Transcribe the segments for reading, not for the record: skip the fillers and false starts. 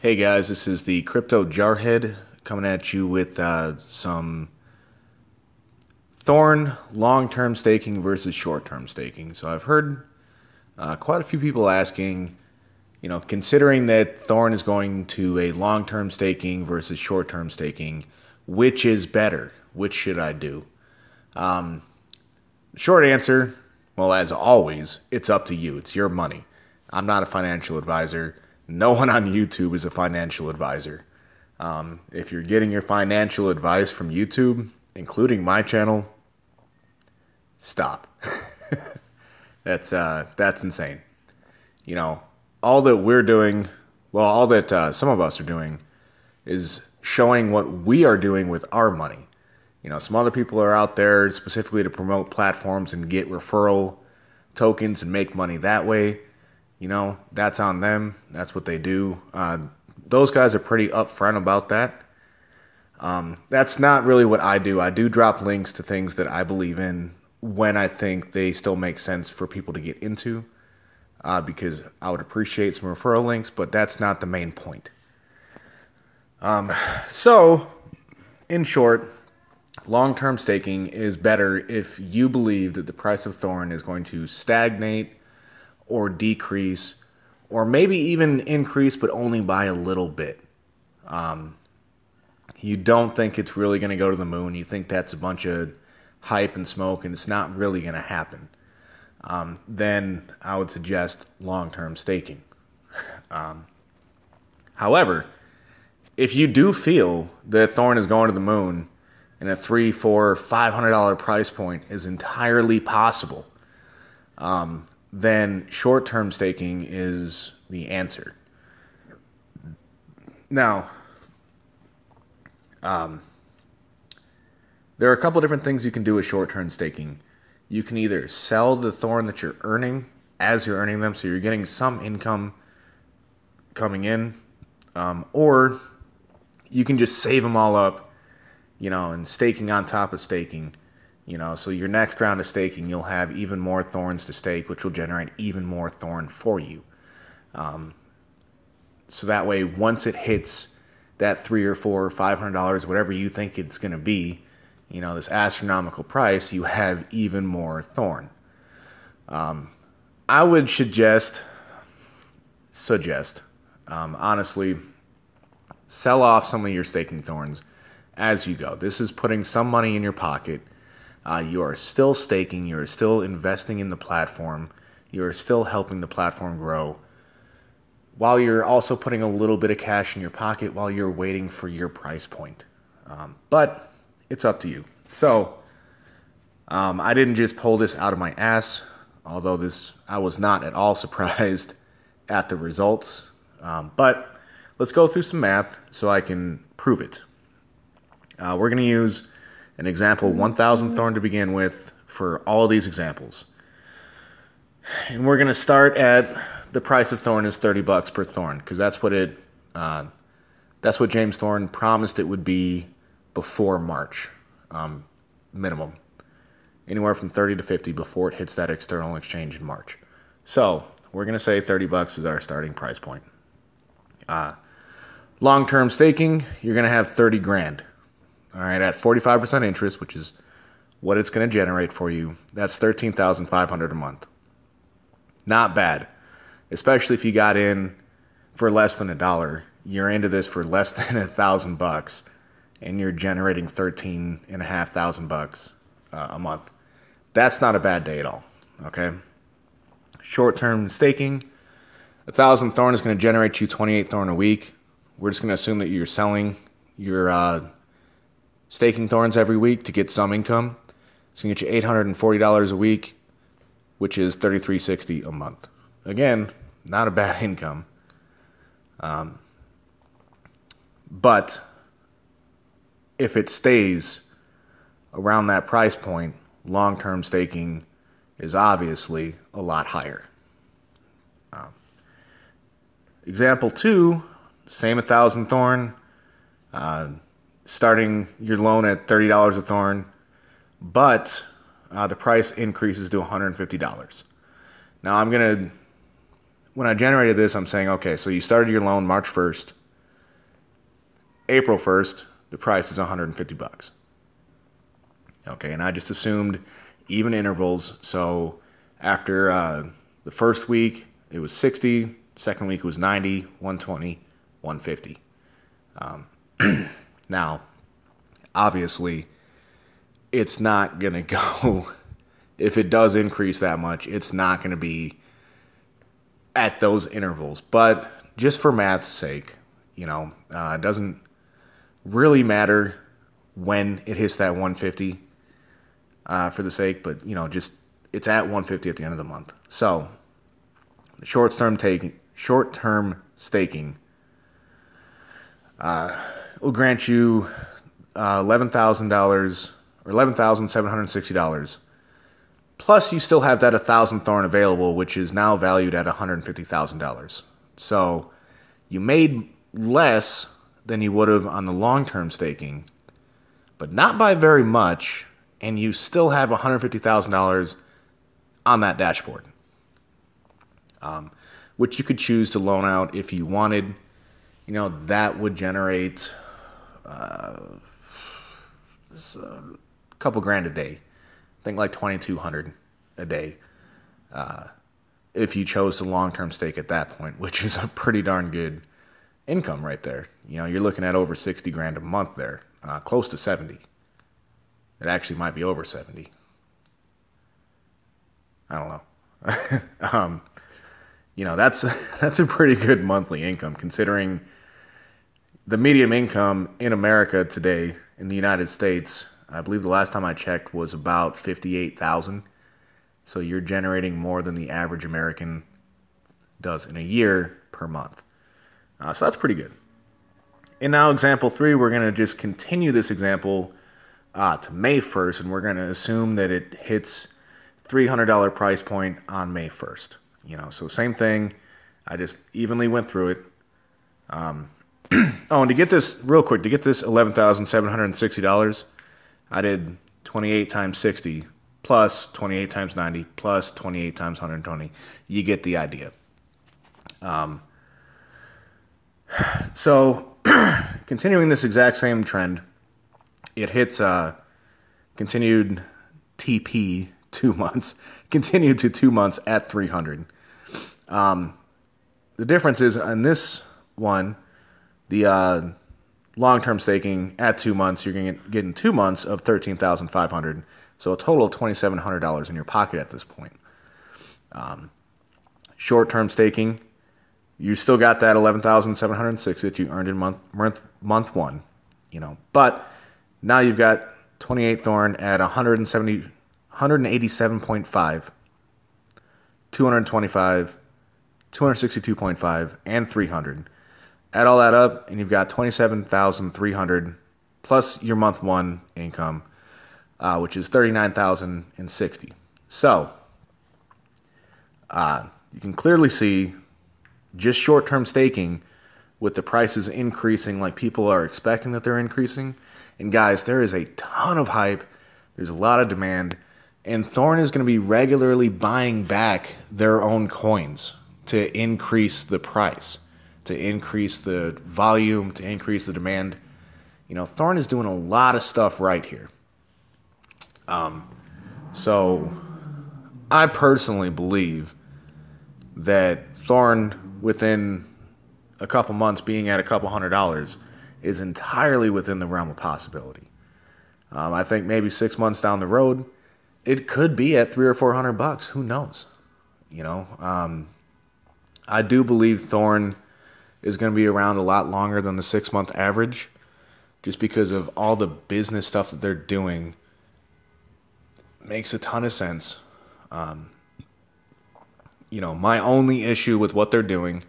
Hey guys, this is the Crypto Jarhead coming at you with some Thorn long-term staking versus short-term staking. So I've heard quite a few people asking, considering that Thorn is going to a long-term staking versus short-term staking, which is better? Which should I do? Short answer, well, as always, it's up to you. It's your money. I'm not a financial advisor. No one on YouTube is a financial advisor. If you're getting your financial advice from YouTube, including my channel, stop. That's insane. All that we're doing, well, all that some of us are doing is showing what we are doing with our money. Some other people are out there specifically to promote platforms and get referral tokens and make money that way. That's on them. That's what they do. Those guys are pretty upfront about that. That's not really what I do. I do drop links to things that I believe in when I think they still make sense for people to get into, because I would appreciate some referral links, but that's not the main point. So, in short, long-term staking is better if you believe that the price of Thorn is going to stagnate or decrease, or maybe even increase, but only by a little bit. You don't think it's really going to go to the moon. You think that's a bunch of hype and smoke, and it's not really going to happen. Then I would suggest long-term staking. However, if you do feel that Thorn is going to the moon and a $300, $400, $500 price point is entirely possible, then short-term staking is the answer. Now, there are a couple different things you can do with short-term staking. You can either sell the Thorn that you're earning as you're earning them, so you're getting some income coming in, or you can just save them all up, and staking on top of staking. So your next round of staking, you'll have even more Thorns to stake, which will generate even more Thorn for you. So that way, once it hits that $300 or $400 or $500, whatever you think it's going to be, this astronomical price, you have even more Thorn. I would suggest, honestly, sell off some of your staking Thorns as you go. This is putting some money in your pocket. You are still staking. You are still investing in the platform. You are still helping the platform grow, while you're also putting a little bit of cash in your pocket while you're waiting for your price point. But it's up to you. So I didn't just pull this out of my ass, although I was not at all surprised at the results. But let's go through some math so I can prove it. We're going to use an example 1,000 Thorn to begin with for all of these examples. And we're going to start at the price of Thorn is $30 per Thorn, because that's what James Thorn promised it would be before March, minimum. Anywhere from 30 to 50 before it hits that external exchange in March. So we're going to say $30 is our starting price point. Long-term staking, you're going to have 30 grand. All right, at 45% interest, which is what it's going to generate for you, that's $13,500 a month. Not bad, especially if you got in for less than $1. You're into this for less than $1,000, and you're generating $13,500 a month. That's not a bad day at all. Okay. Short-term staking, 1,000 Thorn is going to generate you 28 Thorn a week. We're just going to assume that you're selling your staking Thorns every week to get some income. It's going to get you $840 a week, which is $33.60 a month. Again, not a bad income. But if it stays around that price point, long-term staking is obviously a lot higher. Example 2, same 1,000 Thorn, starting your loan at $30 a Thorn, but the price increases to $150. Now when I generated this, I'm saying, okay, so you started your loan March 1st, April 1st, the price is $150. Okay, and I just assumed even intervals. So after the first week, it was 60. Second week was 90, 120, 150. Now, obviously, it's not going to go, if it does increase that much, it's not going to be at those intervals. But just for math's sake, it doesn't really matter when it hits that 150 for the sake, but, just it's at 150 at the end of the month. So, the short-term staking will grant you $11,000 or $11,760. Plus, you still have that 1,000 Thorn available, which is now valued at $150,000. So, you made less than you would have on the long-term staking, but not by very much, and you still have $150,000 on that dashboard, which you could choose to loan out if you wanted. That would generate a couple grand a day. I think like $2,200 a day if you chose to long-term stake at that point, which is a pretty darn good income right there. You're looking at over 60 grand a month there, close to 70. It actually might be over 70. I don't know. That's a pretty good monthly income considering the median income in America today in the United States, I believe the last time I checked was about $58,000. So you're generating more than the average American does in a year per month. So that's pretty good. And now example 3, we're going to just continue this example to May 1st, and we're going to assume that it hits $300 price point on May 1st. So same thing. I just evenly went through it. And to get this real quick, to get this $11,760, I did 28 times 60 plus 28 times 90 plus 28 times 120. You get the idea. So continuing this exact same trend, it hits continued TP 2 months, continued to 2 months at 300. The difference is on this one, the long-term staking at 2 months, you're going to get in 2 months of $13,500. So a total of $2,700 in your pocket at this point. Short-term staking, you still got that $11,706 that you earned in month one, But now you've got 28 Thorn at 187.5, 225, 262.5, and 300. Add all that up, and you've got $27,300 plus your month one income, which is $39,060. So you can clearly see just short-term staking with the prices increasing like people are expecting that they're increasing. And guys, there is a ton of hype. There's a lot of demand. And Thorn is going to be regularly buying back their own coins to increase the price, to increase the volume, to increase the demand. Thorn is doing a lot of stuff right here. So I personally believe that Thorn, within a couple months being at a couple $100, is entirely within the realm of possibility. I think maybe 6 months down the road, it could be at $300 or $400. Who knows? I do believe Thorn is going to be around a lot longer than the 6-month average, just because of all the business stuff that they're doing. Makes a ton of sense. My only issue with what they're doing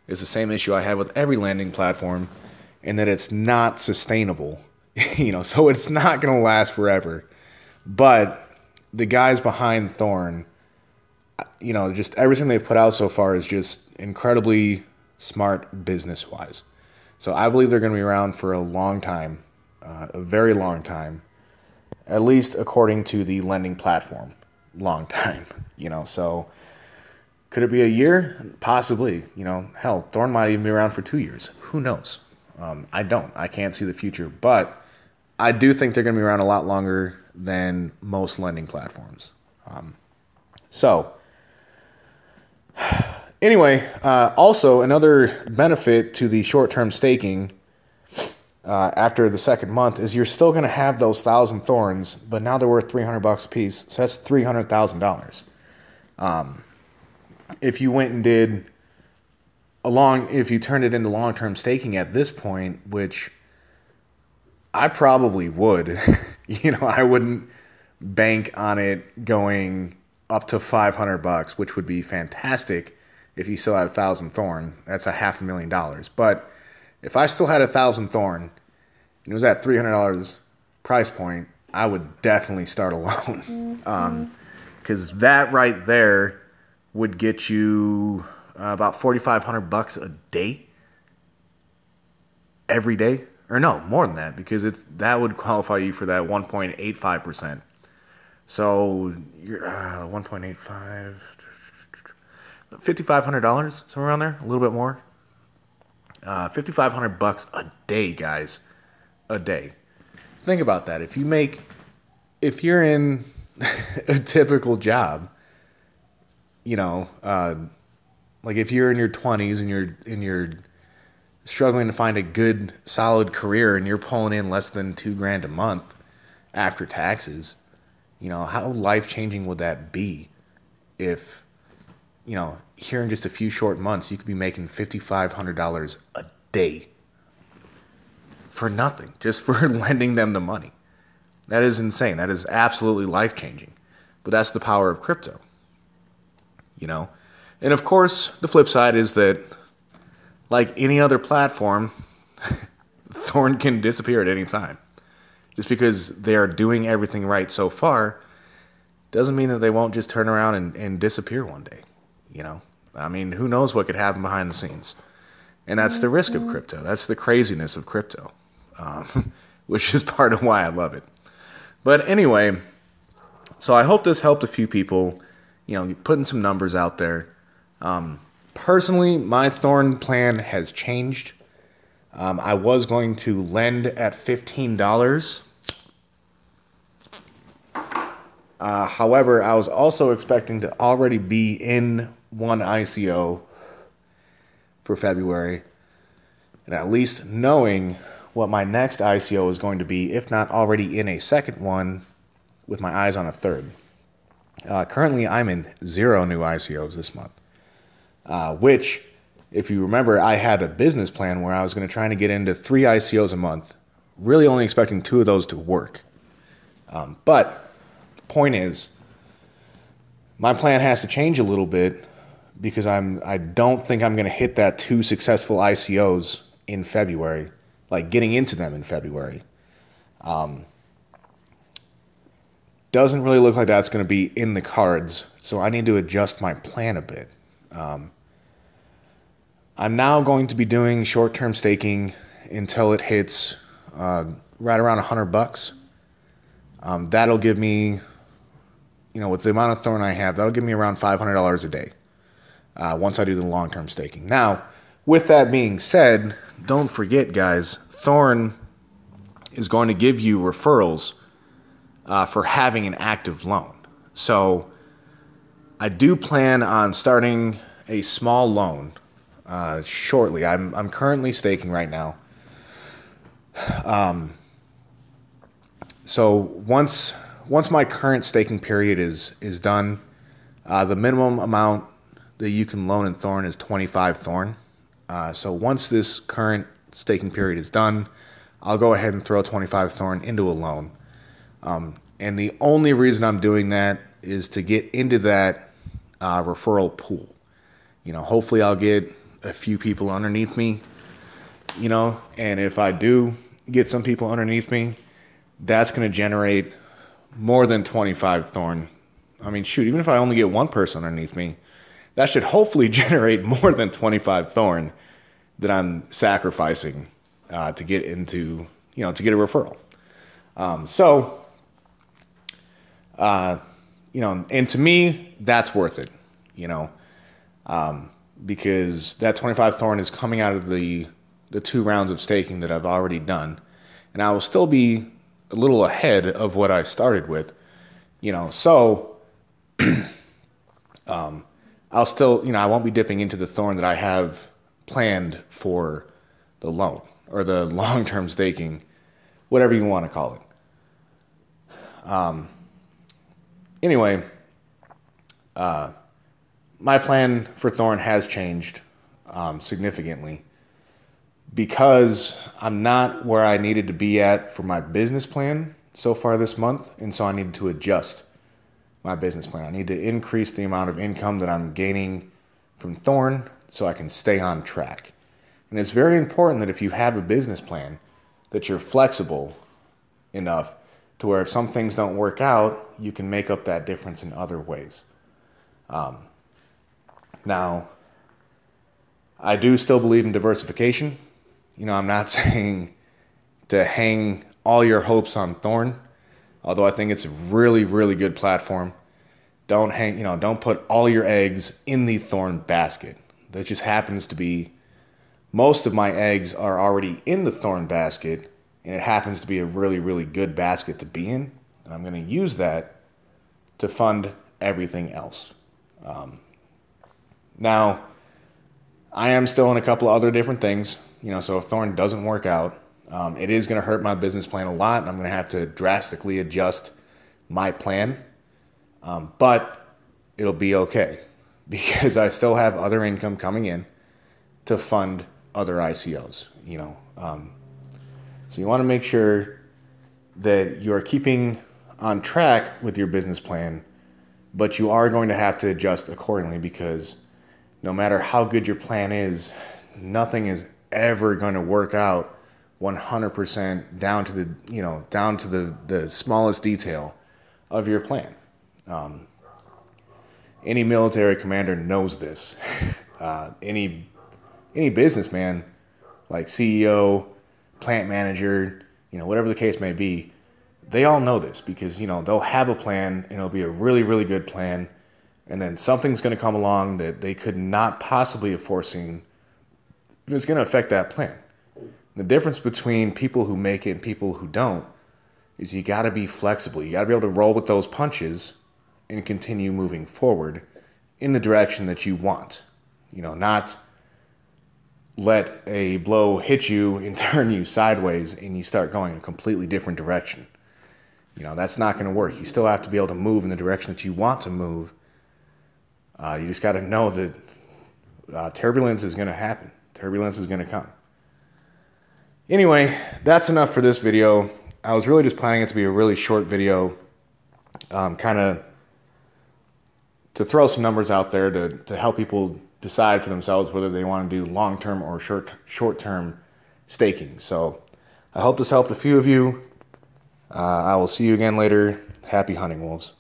is the same issue I have with every lending platform, in that it's not sustainable. So it's not going to last forever. But the guys behind Thorn, just everything they've put out so far is just incredibly smart business-wise. So I believe they're going to be around for a long time, a very long time, at least according to the lending platform, long time. So could it be a year? Possibly. Hell, Thorn might even be around for 2 years. Who knows? I don't. I can't see the future, but I do think they're going to be around a lot longer than most lending platforms. So, anyway, also another benefit to the short-term staking after the second month is you're still going to have those 1,000 thorns, but now they're worth $300 a piece. So that's $300,000. If you went and did if you turned it into long-term staking at this point, which I probably would, I wouldn't bank on it going up to $500, which would be fantastic if you still have 1,000 thorn. That's $500,000. But if I still had 1,000 thorn and it was at $300 price point, I would definitely start a loan. Because that right there would get you about $4,500 a day, every day, or no, more than that, because that would qualify you for that 1.85%. So you're 1.85, $5,500, somewhere around there, a little bit more. $5,500 a day, guys, a day. Think about that. If you're in a typical job, like if you're in your 20s and you're struggling to find a good, solid career and you're pulling in less than $2,000 a month after taxes, how life-changing would that be if, here in just a few short months, you could be making $5,500 a day for nothing, just for lending them the money. That is insane. That is absolutely life-changing. But that's the power of crypto, And of course, the flip side is that, like any other platform, Thorn can disappear at any time. Just because they are doing everything right so far doesn't mean that they won't just turn around and disappear one day. I mean, who knows what could happen behind the scenes. And that's the risk of crypto. That's the craziness of crypto, which is part of why I love it. But anyway, so I hope this helped a few people, putting some numbers out there. Personally, my Thorn plan has changed. I was going to lend at $15. However, I was also expecting to already be in one ICO for February, and at least knowing what my next ICO is going to be, if not already in a second one, with my eyes on a third. Currently, I'm in 0 new ICOs this month. Which, if you remember, I had a business plan where I was going to try to get into 3 ICOs a month, really only expecting 2 of those to work. But the point is, my plan has to change a little bit because I don't think I'm going to hit that 2 successful ICOs in February, like getting into them in February. Doesn't really look like that's going to be in the cards, so I need to adjust my plan a bit. I'm now going to be doing short-term staking until it hits right around $100. That'll give me, with the amount of Thorn I have, that'll give me around $500 a day once I do the long-term staking. Now, with that being said, don't forget, guys, Thorn is going to give you referrals for having an active loan. So I do plan on starting a small loan shortly. I'm currently staking right now. So once my current staking period is done, the minimum amount that you can loan in Thorn is 25 Thorn. So once this current staking period is done, I'll go ahead and throw 25 Thorn into a loan. And the only reason I'm doing that is to get into that referral pool. Hopefully I'll get a few people underneath me, and if I do get some people underneath me, that's going to generate more than 25 Thorn. I mean, shoot, even if I only get one person underneath me, that should hopefully generate more than 25 Thorn that I'm sacrificing to get into, to get a referral. And to me, that's worth it, because that 25 Thorn is coming out of the the 2 rounds of staking that I've already done. And I will still be a little ahead of what I started with, so I'll still, I won't be dipping into the Thorn that I have planned for the loan or the long-term staking, whatever you want to call it. Anyway, my plan for Thorn has changed significantly because I'm not where I needed to be at for my business plan so far this month, and so I needed to adjust my business plan. I need to increase the amount of income that I'm gaining from Thorn so I can stay on track. And it's very important that if you have a business plan, that you're flexible enough to where if some things don't work out, you can make up that difference in other ways. Now, I do still believe in diversification. I'm not saying to hang all your hopes on Thorn, although I think it's a really, really good platform. Don't put all your eggs in the Thorn basket. That just happens to be, most of my eggs are already in the Thorn basket, and it happens to be a really, really good basket to be in. And I'm going to use that to fund everything else. Now, I am still in a couple of other different things, so if Thorn doesn't work out, it is going to hurt my business plan a lot, and I'm going to have to drastically adjust my plan. But it'll be okay because I still have other income coming in to fund other ICOs, So you want to make sure that you are keeping on track with your business plan, but you are going to have to adjust accordingly because no matter how good your plan is, nothing is ever going to work out 100% down to the smallest detail of your plan. Any military commander knows this. Any businessman, like CEO, plant manager, whatever the case may be, they all know this because, they'll have a plan and it'll be a really, really good plan. And then something's going to come along that they could not possibly have foreseen, and it's going to affect that plan. The difference between people who make it and people who don't is you got to be flexible. You got to be able to roll with those punches and continue moving forward in the direction that you want. Not let a blow hit you and turn you sideways and you start going a completely different direction. That's not going to work. You still have to be able to move in the direction that you want to move. You just got to know that turbulence is going to happen. Turbulence is going to come. Anyway, that's enough for this video. I was really just planning it to be a really short video, kind of to throw some numbers out there to help people decide for themselves whether they want to do long-term or short-term staking. So I hope this helped a few of you. I will see you again later. Happy hunting, wolves.